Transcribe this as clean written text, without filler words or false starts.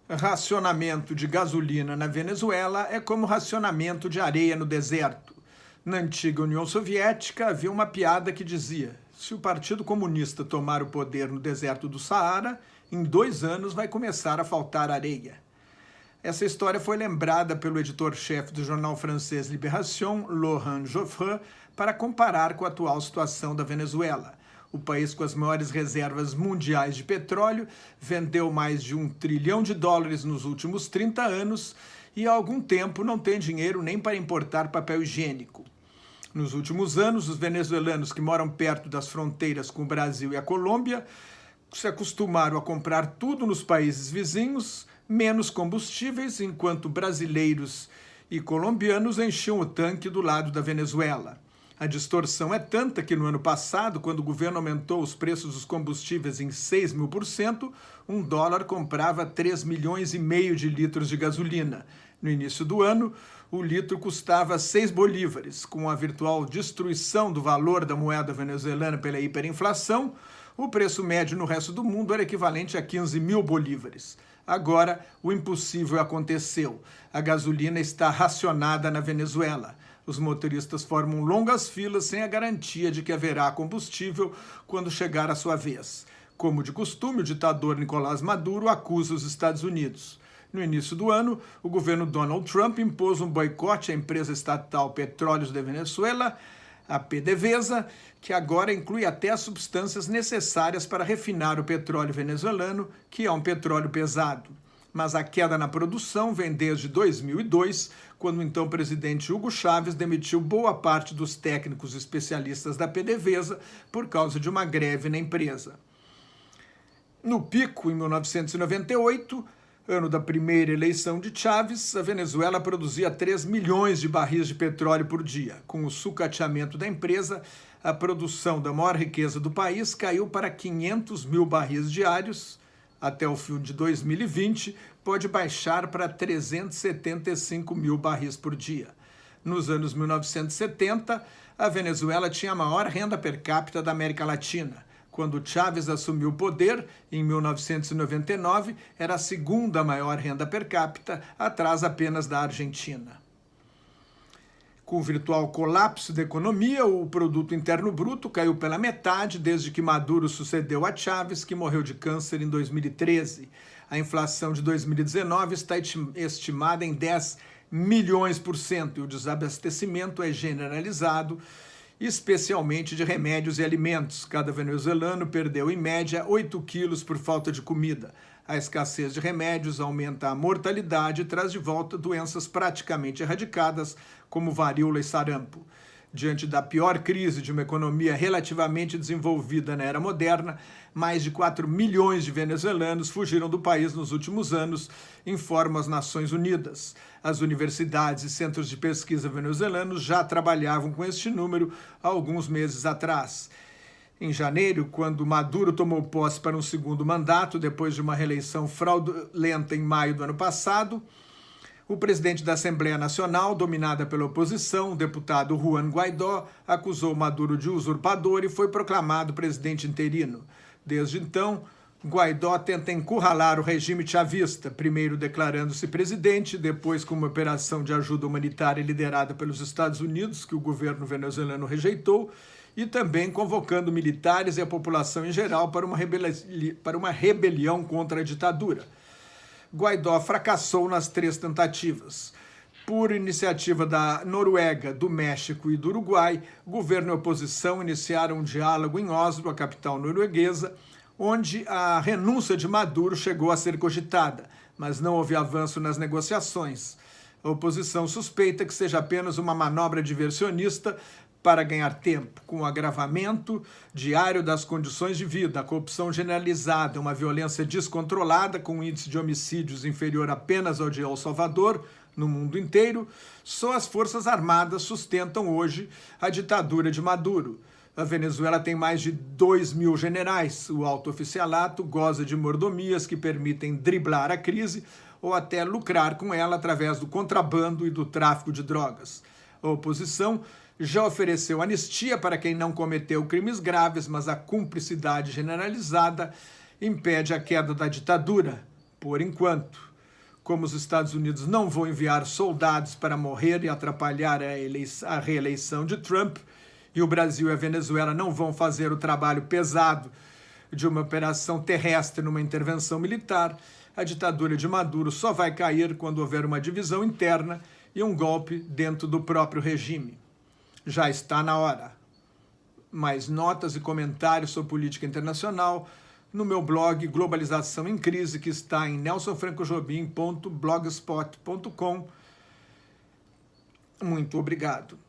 Racionamento de gasolina na Venezuela é como racionamento de areia no deserto. Na antiga União Soviética havia uma piada que dizia: se o Partido Comunista tomar o poder no deserto do Saara, em 2 anos vai começar a faltar areia. Essa história foi lembrada pelo editor-chefe do jornal francês Libération, Laurent Geoffrin, para comparar com a atual situação da Venezuela. O país com as maiores reservas mundiais de petróleo vendeu mais de US$ 1 trilhão nos últimos 30 anos e há algum tempo não tem dinheiro nem para importar papel higiênico. Nos últimos anos, os venezuelanos que moram perto das fronteiras com o Brasil e a Colômbia se acostumaram a comprar tudo nos países vizinhos, menos combustíveis, enquanto brasileiros e colombianos enchiam o tanque do lado da Venezuela. A distorção é tanta que no ano passado, quando o governo aumentou os preços dos combustíveis em 6.000%, $1 comprava 3,5 milhões de litros de gasolina. No início do ano, o litro custava 6 bolívares. Com a virtual destruição do valor da moeda venezuelana pela hiperinflação, o preço médio no resto do mundo era equivalente a 15.000 bolívares. Agora, o impossível aconteceu. A gasolina está racionada na Venezuela. Os motoristas formam longas filas sem a garantia de que haverá combustível quando chegar a sua vez. Como de costume, o ditador Nicolás Maduro acusa os Estados Unidos. No início do ano, o governo Donald Trump impôs um boicote à empresa estatal Petróleos de Venezuela, a PDVSA, que agora inclui até as substâncias necessárias para refinar o petróleo venezuelano, que é um petróleo pesado. Mas a queda na produção vem desde 2002, quando o então presidente Hugo Chávez demitiu boa parte dos técnicos especialistas da PDVSA por causa de uma greve na empresa. No pico, em 1998, ano da primeira eleição de Chávez, a Venezuela produzia 3 milhões de barris de petróleo por dia. Com o sucateamento da empresa, a produção da maior riqueza do país caiu para 500 mil barris diários. Até o fim de 2020, pode baixar para 375 mil barris por dia. Nos anos 1970, a Venezuela tinha a maior renda per capita da América Latina. Quando Chávez assumiu o poder, em 1999, era a segunda maior renda per capita, atrás apenas da Argentina. Com o virtual colapso da economia, o produto interno bruto caiu pela metade desde que Maduro sucedeu a Chávez, que morreu de câncer em 2013. A inflação de 2019 está estimada em 10 milhões por cento e o desabastecimento é generalizado, especialmente de remédios e alimentos. Cada venezuelano perdeu, em média, 8 quilos por falta de comida. A escassez de remédios aumenta a mortalidade e traz de volta doenças praticamente erradicadas, como varíola e sarampo. Diante da pior crise de uma economia relativamente desenvolvida na era moderna, mais de 4 milhões de venezuelanos fugiram do país nos últimos anos, informam as Nações Unidas. As universidades e centros de pesquisa venezuelanos já trabalhavam com este número há alguns meses atrás. Em janeiro, quando Maduro tomou posse para um segundo mandato, depois de uma reeleição fraudulenta em maio do ano passado, o presidente da Assembleia Nacional, dominada pela oposição, o deputado Juan Guaidó, acusou Maduro de usurpador e foi proclamado presidente interino. Desde então, Guaidó tenta encurralar o regime chavista, primeiro declarando-se presidente, depois com uma operação de ajuda humanitária liderada pelos Estados Unidos, que o governo venezuelano rejeitou, e também convocando militares e a população em geral para uma rebelião contra a ditadura. Guaidó fracassou nas 3 tentativas. Por iniciativa da Noruega, do México e do Uruguai, governo e oposição iniciaram um diálogo em Oslo, a capital norueguesa, onde a renúncia de Maduro chegou a ser cogitada, mas não houve avanço nas negociações. A oposição suspeita que seja apenas uma manobra diversionista para ganhar tempo, com o agravamento diário das condições de vida, a corrupção generalizada, uma violência descontrolada, com um índice de homicídios inferior apenas ao de El Salvador, no mundo inteiro. Só as Forças Armadas sustentam hoje a ditadura de Maduro. A Venezuela tem mais de 2.000 generais. O alto oficialato goza de mordomias que permitem driblar a crise ou até lucrar com ela através do contrabando e do tráfico de drogas. A oposição já ofereceu anistia para quem não cometeu crimes graves, mas a cumplicidade generalizada impede a queda da ditadura, por enquanto. como os Estados Unidos não vão enviar soldados para morrer e atrapalhar a reeleição de Trump, e o Brasil e a Venezuela não vão fazer o trabalho pesado de uma operação terrestre numa intervenção militar, a ditadura de Maduro só vai cair quando houver uma divisão interna e um golpe dentro do próprio regime. Já está na hora. Mais notas e comentários sobre política internacional no meu blog Globalização em Crise, que está em nelsonfrancojobim.blogspot.com. Muito obrigado.